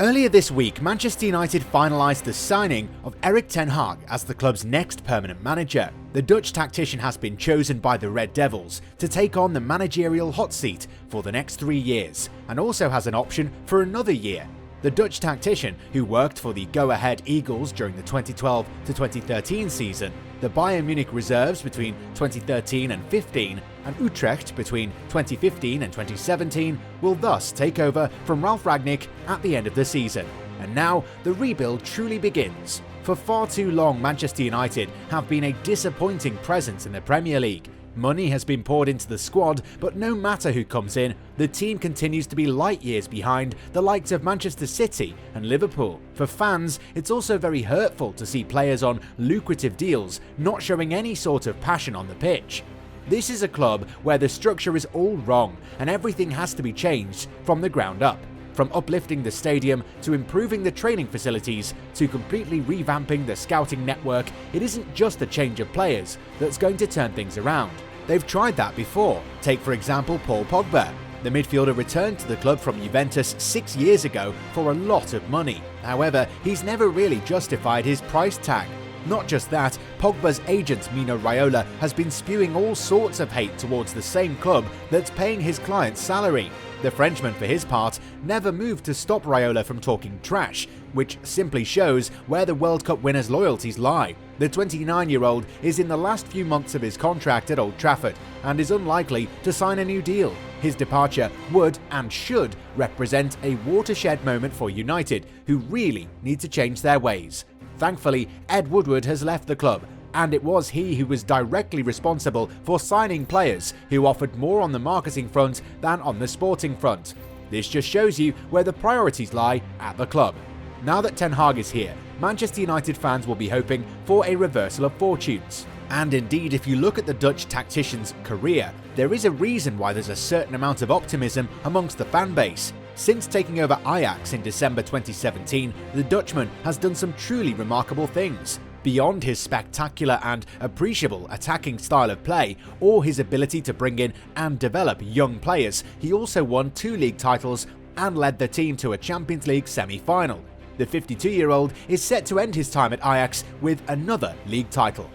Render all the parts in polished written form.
Earlier this week, Manchester United finalised the signing of Erik ten Hag as the club's next permanent manager. The Dutch tactician has been chosen by the Red Devils to take on the managerial hot seat for the next 3 years, and also has an option for another year. The Dutch tactician, who worked for the go-ahead Eagles during the 2012 to 2013 season, the Bayern Munich reserves between 2013 and 15, and Utrecht between 2015 and 2017, will thus take over from Ralf Rangnick at the end of the season. And now the rebuild truly begins. For far too long, Manchester United have been a disappointing presence in the Premier League. Money has been poured into the squad, but no matter who comes in, the team continues to be light years behind the likes of Manchester City and Liverpool. For fans, it's also very hurtful to see players on lucrative deals not showing any sort of passion on the pitch. This is a club where the structure is all wrong and everything has to be changed from the ground up. From uplifting the stadium to improving the training facilities to completely revamping the scouting network, it isn't just a change of players that's going to turn things around. They've tried that before. Take for example Paul Pogba. The midfielder returned to the club from Juventus 6 years ago for a lot of money. However, he's never really justified his price tag. Not just that, Pogba's agent Mino Raiola has been spewing all sorts of hate towards the same club that's paying his client's salary. The Frenchman, for his part, never moved to stop Raiola from talking trash, which simply shows where the World Cup winners' loyalties lie. The 29-year-old is in the last few months of his contract at Old Trafford and is unlikely to sign a new deal. His departure would and should represent a watershed moment for United, who really need to change their ways. Thankfully, Ed Woodward has left the club, and it was he who was directly responsible for signing players who offered more on the marketing front than on the sporting front. This just shows you where the priorities lie at the club. Now that Ten Hag is here, Manchester United fans will be hoping for a reversal of fortunes. And indeed, if you look at the Dutch tactician's career, there is a reason why there's a certain amount of optimism amongst the fan base. Since taking over Ajax in December 2017, the Dutchman has done some truly remarkable things. Beyond his spectacular and appreciable attacking style of play, or his ability to bring in and develop young players, he also won 2 league titles and led the team to a Champions League semi-final. The 52-year-old is set to end his time at Ajax with another league title.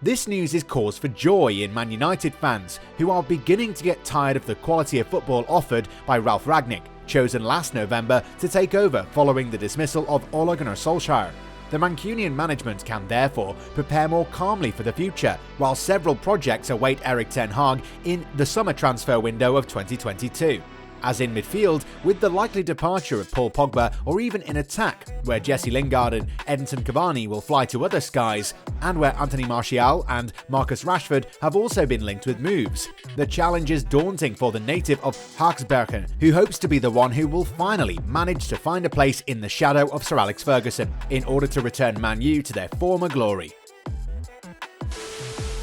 This news is cause for joy in Man United fans, who are beginning to get tired of the quality of football offered by Ralf Rangnick, chosen last November to take over following the dismissal of Ole Gunnar Solskjaer. The Mancunian management can therefore prepare more calmly for the future, while several projects await Erik ten Hag in the summer transfer window of 2022. As in midfield, with the likely departure of Paul Pogba, or even in attack, where Jesse Lingard and Edinson Cavani will fly to other skies, and where Anthony Martial and Marcus Rashford have also been linked with moves. The challenge is daunting for the native of Haaksbergen, who hopes to be the one who will finally manage to find a place in the shadow of Sir Alex Ferguson, in order to return Man U to their former glory.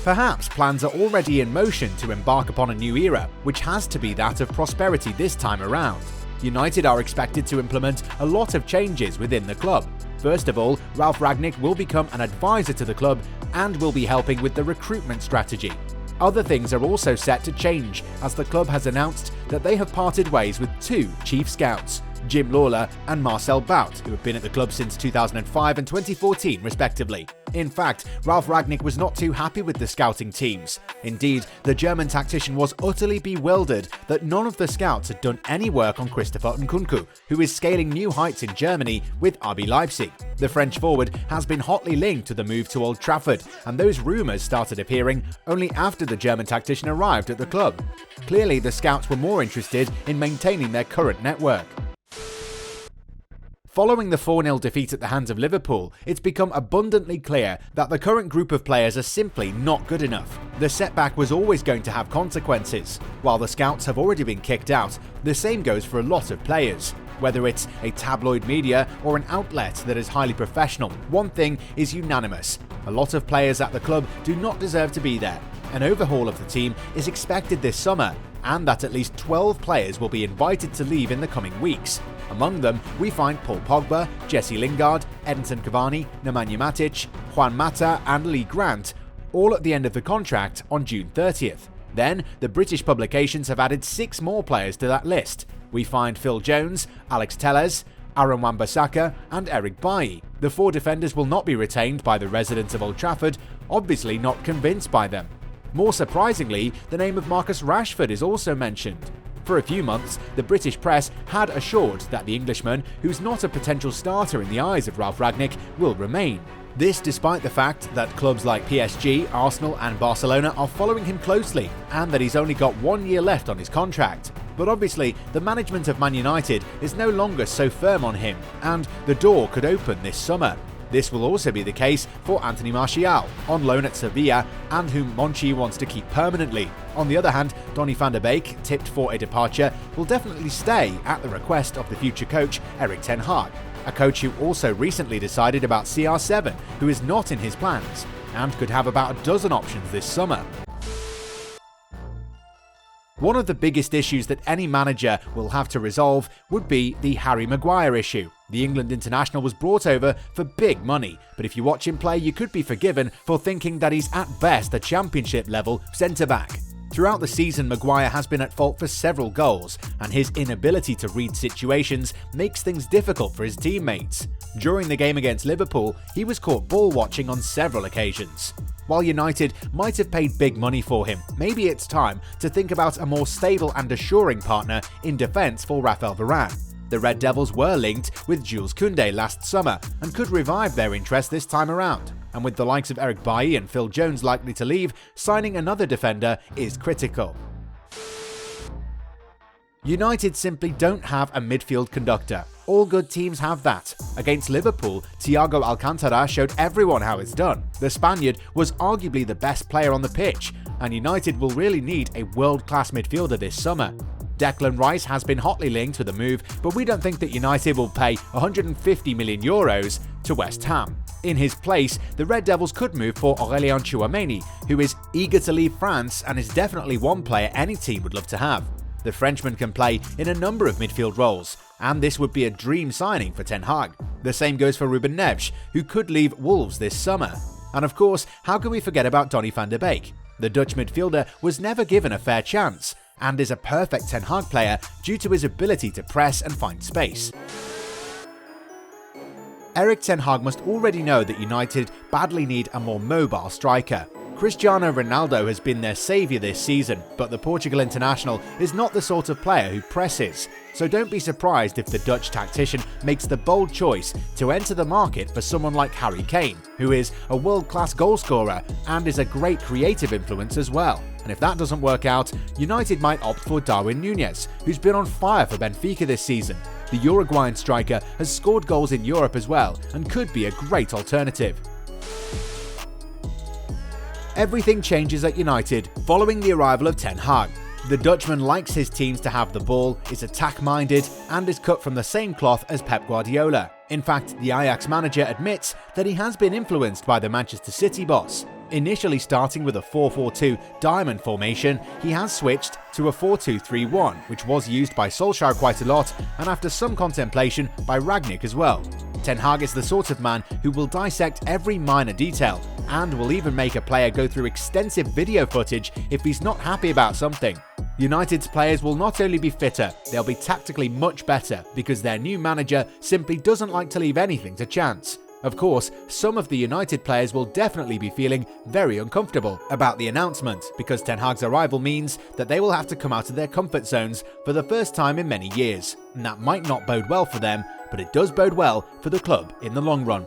Perhaps plans are already in motion to embark upon a new era, which has to be that of prosperity this time around. United are expected to implement a lot of changes within the club. First of all, Ralf Rangnick will become an advisor to the club and will be helping with the recruitment strategy. Other things are also set to change, as the club has announced that they have parted ways with 2 chief scouts, Jim Lawler and Marcel Bout, who have been at the club since 2005 and 2014 respectively. In fact, Ralf Rangnick was not too happy with the scouting teams. Indeed, the German tactician was utterly bewildered that none of the scouts had done any work on Christopher Nkunku, who is scaling new heights in Germany with RB Leipzig. The French forward has been hotly linked to the move to Old Trafford, and those rumours started appearing only after the German tactician arrived at the club. Clearly, the scouts were more interested in maintaining their current network. Following the 4-0 defeat at the hands of Liverpool, it's become abundantly clear that the current group of players are simply not good enough. The setback was always going to have consequences. While the scouts have already been kicked out, the same goes for a lot of players. Whether it's a tabloid media or an outlet that is highly professional, one thing is unanimous: a lot of players at the club do not deserve to be there. An overhaul of the team is expected this summer, and that at least 12 players will be invited to leave in the coming weeks. Among them, we find Paul Pogba, Jesse Lingard, Edinson Cavani, Nemanja Matic, Juan Mata and Lee Grant, all at the end of the contract on June 30th. Then, the British publications have added 6 more players to that list. We find Phil Jones, Alex Telles, Aaron Wan-Bissaka and Erik. The 4 defenders will not be retained by the residents of Old Trafford, obviously not convinced by them. More surprisingly, the name of Marcus Rashford is also mentioned. For a few months, the British press had assured that the Englishman, who's not a potential starter in the eyes of Ralf Rangnick, will remain. This despite the fact that clubs like PSG, Arsenal and Barcelona are following him closely, and that he's only got 1 year left on his contract. But obviously, the management of Man United is no longer so firm on him, and the door could open this summer. This will also be the case for Anthony Martial, on loan at Sevilla and whom Monchi wants to keep permanently. On the other hand, Donny van der Beek, tipped for a departure, will definitely stay at the request of the future coach Erik ten Hag, a coach who also recently decided about CR7, who is not in his plans, and could have about a dozen options this summer. One of the biggest issues that any manager will have to resolve would be the Harry Maguire issue. The England international was brought over for big money, but if you watch him play, you could be forgiven for thinking that he's at best a championship level centre-back. Throughout the season, Maguire has been at fault for several goals, and his inability to read situations makes things difficult for his teammates. During the game against Liverpool, he was caught ball watching on several occasions. While United might have paid big money for him, maybe it's time to think about a more stable and assuring partner in defence for Raphael Varane. The Red Devils were linked with Jules Koundé last summer and could revive their interest this time around. And with the likes of Erik and Phil Jones likely to leave, signing another defender is critical. United simply don't have a midfield conductor. All good teams have that. Against Liverpool, Thiago Alcantara showed everyone how it's done. The Spaniard was arguably the best player on the pitch, and United will really need a world-class midfielder this summer. Declan Rice has been hotly linked with a move, but we don't think that United will pay €150 million to West Ham. In his place, the Red Devils could move for Aurélien Tchouameni, who is eager to leave France and is definitely one player any team would love to have. The Frenchman can play in a number of midfield roles, and this would be a dream signing for Ten Hag. The same goes for Ruben Neves, who could leave Wolves this summer. And of course, how can we forget about Donny van der Beek? The Dutch midfielder was never given a fair chance, and is a perfect Ten Hag player due to his ability to press and find space. Erik ten Hag must already know that United badly need a more mobile striker. Cristiano Ronaldo has been their saviour this season, but the Portugal international is not the sort of player who presses, so don't be surprised if the Dutch tactician makes the bold choice to enter the market for someone like Harry Kane, who is a world-class goalscorer and is a great creative influence as well. And if that doesn't work out, United might opt for Darwin Núñez, who's been on fire for Benfica this season. The Uruguayan striker has scored goals in Europe as well and could be a great alternative. Everything changes at United following the arrival of Ten Hag. The Dutchman likes his teams to have the ball, is attack-minded, and is cut from the same cloth as Pep Guardiola. In fact, the Ajax manager admits that he has been influenced by the Manchester City boss. Initially starting with a 4-4-2 diamond formation, he has switched to a 4-2-3-1, which was used by Solskjaer quite a lot, and after some contemplation by Rangnick as well. Ten Hag is the sort of man who will dissect every minor detail, and will even make a player go through extensive video footage if he's not happy about something. United's players will not only be fitter, they'll be tactically much better, because their new manager simply doesn't like to leave anything to chance. Of course, some of the United players will definitely be feeling very uncomfortable about the announcement, because Ten Hag's arrival means that they will have to come out of their comfort zones for the first time in many years, and that might not bode well for them, but it does bode well for the club in the long run.